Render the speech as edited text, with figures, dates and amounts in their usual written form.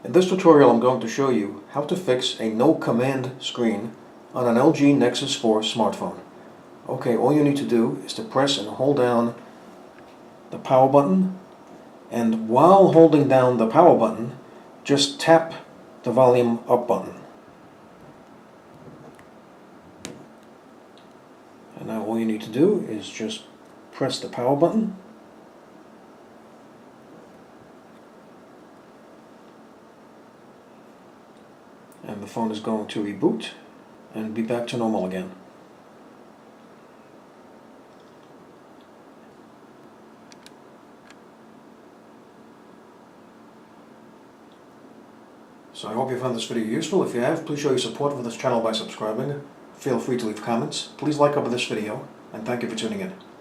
In this tutorial I'm going to show you how to fix a no command screen on an LG Nexus 4 smartphone. Okay, all you need to do is to press and hold down the power button, and while holding down the power button, just tap the volume up button. And now all you need to do is just press the power button. And the phone is going to reboot and be back to normal again. So I hope you found this video useful. If you have, please show your support for this channel by subscribing. Feel free to leave comments. Please like up this video, and thank you for tuning in.